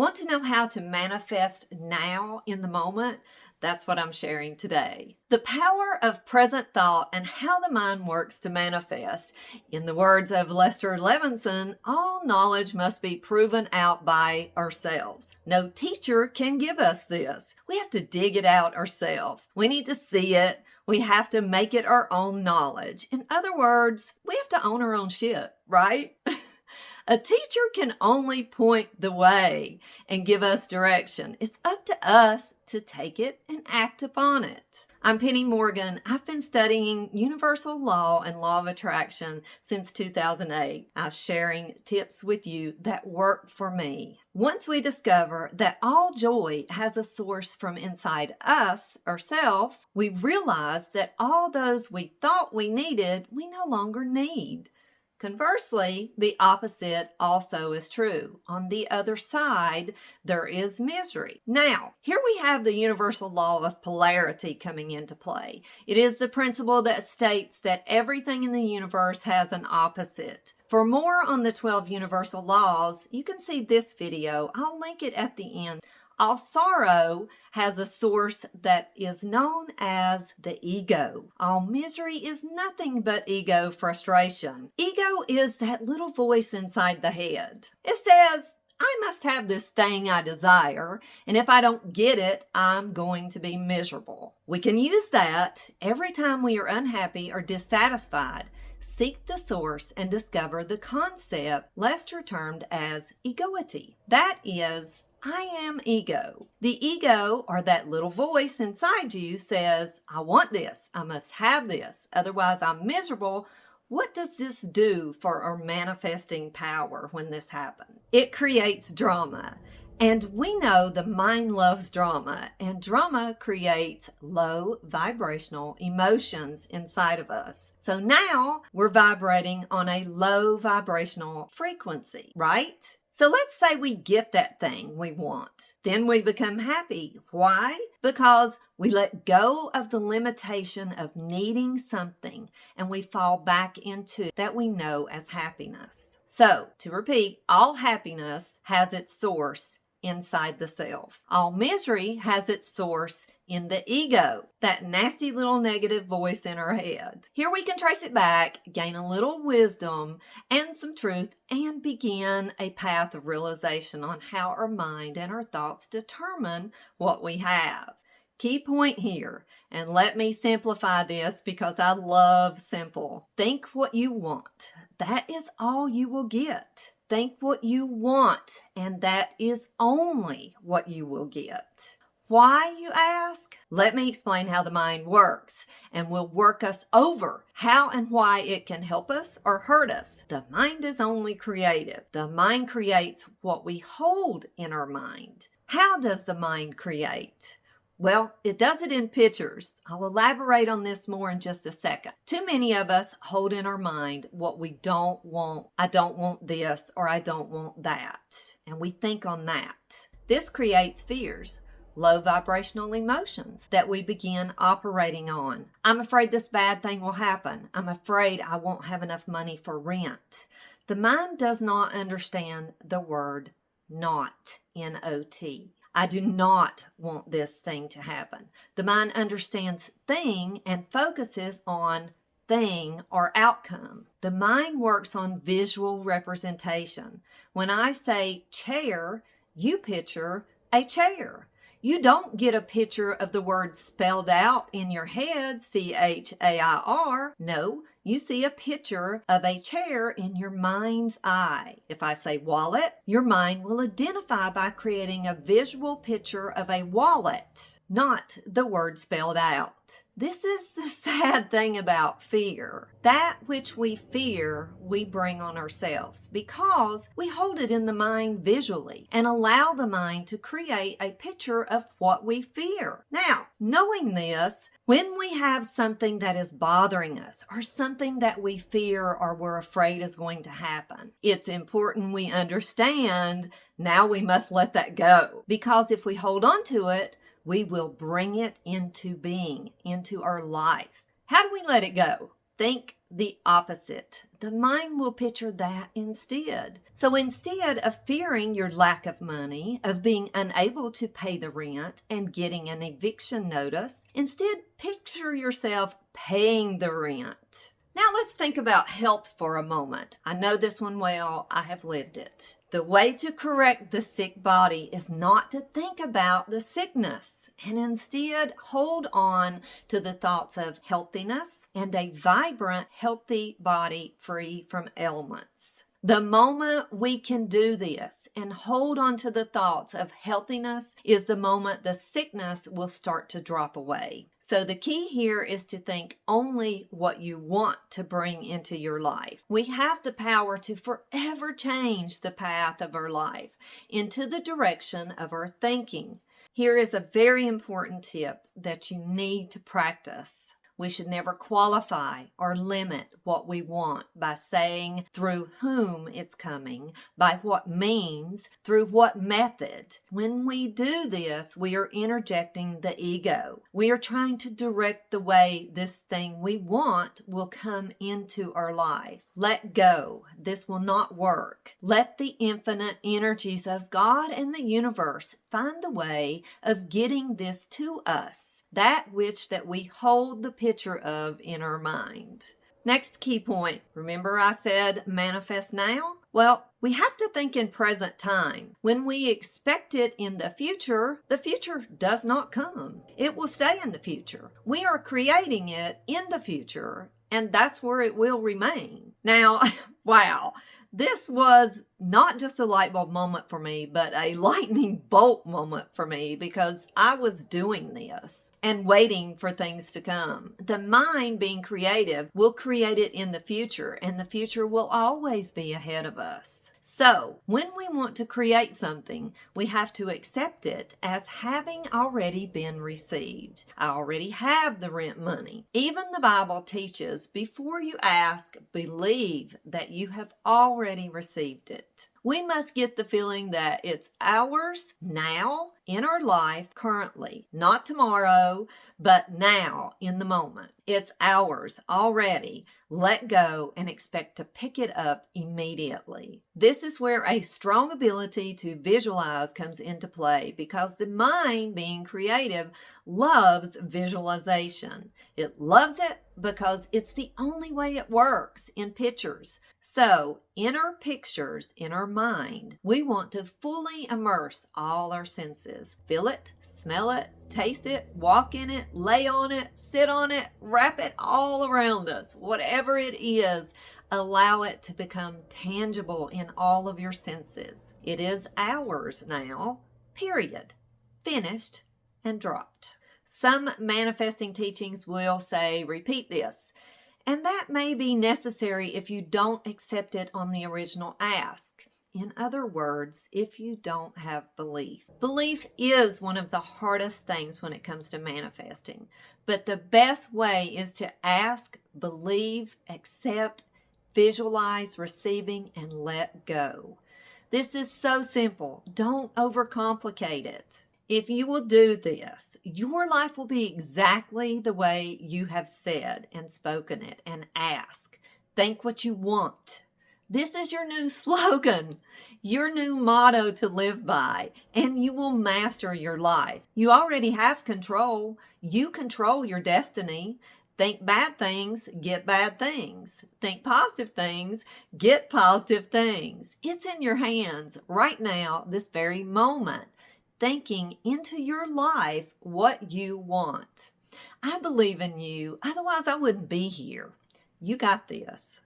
Want to know how to manifest now in the moment? That's what I'm sharing today. The power of present thought and how the mind works to manifest. In the words of Lester Levinson, all knowledge must be proven out by ourselves. No teacher can give us this. We have to dig it out ourselves. We need to see it. We have to make it our own knowledge. In other words, we have to own our own shit, right? A teacher can only point the way and give us direction. It's up to us to take it and act upon it. I'm Penny Morgan. I've been studying universal law and law of attraction since 2008. I'm sharing tips with you that work for me. Once we discover that all joy has a source from inside us, ourselves, we realize that all those we thought we needed, we no longer need. Conversely, the opposite also is true. On the other side, there is misery. Now, here we have the universal law of polarity coming into play. It is the principle that states that everything in the universe has an opposite. For more on the 12 universal laws, you can see this video. I'll link it at the end. All sorrow has a source that is known as the ego. All misery is nothing but ego frustration. Ego is that little voice inside the head. It says, I must have this thing I desire, and if I don't get it, I'm going to be miserable. We can use that every time we are unhappy or dissatisfied. Seek the source and discover the concept Lester termed as egoity. That is, I am ego. The ego, or that little voice inside you, says, I want this, I must have this, otherwise I'm miserable. What does this do for our manifesting power when this happens? It creates drama. And we know the mind loves drama, and drama creates low vibrational emotions inside of us. So now we're vibrating on a low vibrational frequency, right? So let's say we get that thing we want. Then we become happy. Why? Because we let go of the limitation of needing something and we fall back into that we know as happiness. So, to repeat, all happiness has its source inside the self. All misery has its source in the ego, that nasty little negative voice in our head. Here we can trace it back, gain a little wisdom and some truth, and begin a path of realization on how our mind and our thoughts determine what we have. Key point here, and let me simplify this because I love simple. Think what you want. That is all you will get. Think what you want, and that is only what you will get. Why, you ask? Let me explain how the mind works, and will work us over how and why it can help us or hurt us. The mind is only creative. The mind creates what we hold in our mind. How does the mind create? Well, it does it in pictures. I'll elaborate on this more in just a second. Too many of us hold in our mind what we don't want. I don't want this, or I don't want that. And we think on that. This creates fears, low vibrational emotions that we begin operating on. I'm afraid this bad thing will happen. I'm afraid I won't have enough money for rent. The mind does not understand the word not, N-O-T. I do not want this thing to happen. The mind understands thing and focuses on thing or outcome. The mind works on visual representation. When I say chair, you picture a chair. You don't get a picture of the word spelled out in your head, C-H-A-I-R. No, you see a picture of a chair in your mind's eye. If I say wallet, your mind will identify by creating a visual picture of a wallet, not the word spelled out. This is the sad thing about fear. That which we fear, we bring on ourselves because we hold it in the mind visually and allow the mind to create a picture of what we fear. Now, knowing this, when we have something that is bothering us or something that we fear or we're afraid is going to happen, it's important we understand now we must let that go. Because if we hold on to it, we will bring it into being, into our life. How do we let it go? think the opposite. The mind will picture that instead. So instead of fearing your lack of money, of being unable to pay the rent and getting an eviction notice, instead picture yourself paying the rent. Now let's think about health for a moment. I know this one well. I have lived it. The way to correct the sick body is not to think about the sickness and instead hold on to the thoughts of healthiness and a vibrant, healthy body free from ailments. The moment we can do this and hold on to the thoughts of healthiness is the moment the sickness will start to drop away. So the key here is to think only what you want to bring into your life. We have the power to forever change the path of our life into the direction of our thinking. Here is a very important tip that you need to practice. We should never qualify or limit what we want by saying through whom it's coming, by what means, through what method. When we do this, we are interjecting the ego. We are trying to direct the way this thing we want will come into our life. Let go. This will not work. Let the infinite energies of God and the universe find the way of getting this to us. That which that we hold the picture of in our mind. Next key point. Remember I said manifest now? Well, we have to think in present time. When we expect it in the future does not come. It will stay in the future. We are creating it in the future, and that's where it will remain. Now, wow. This was not just a light bulb moment for me, but a lightning bolt moment for me because I was doing this and waiting for things to come. The mind, being creative, will create it in the future, and the future will always be ahead of us. So, when we want to create something, we have to accept it as having already been received. I already have the rent money. Even the Bible teaches, before you ask, believe that you have already received it. We must get the feeling that it's ours now in our life currently, not tomorrow, but now in the moment. It's ours already. Let go and expect to pick it up immediately. This is where a strong ability to visualize comes into play because the mind, being creative, loves visualization. It loves it because it's the only way it works in pictures. So, in our pictures, in our mind, we want to fully immerse all our senses. Feel it, smell it, taste it, walk in it, lay on it, sit on it, wrap it all around us. Whatever it is, allow it to become tangible in all of your senses. It is ours now, period. Finished and dropped. Some manifesting teachings will say, repeat this. And that may be necessary if you don't accept it on the original ask. In other words, if you don't have belief. Belief is one of the hardest things when it comes to manifesting. But the best way is to ask, believe, accept, visualize, receiving, and let go. This is so simple. Don't overcomplicate it. If you will do this, your life will be exactly the way you have said and spoken it and ask. Think what you want. This is your new slogan, your new motto to live by, and you will master your life. You already have control. You control your destiny. Think bad things, get bad things. Think positive things, get positive things. It's in your hands right now, this very moment. Thinking into your life what you want. I believe in you, otherwise I wouldn't be here. You got this.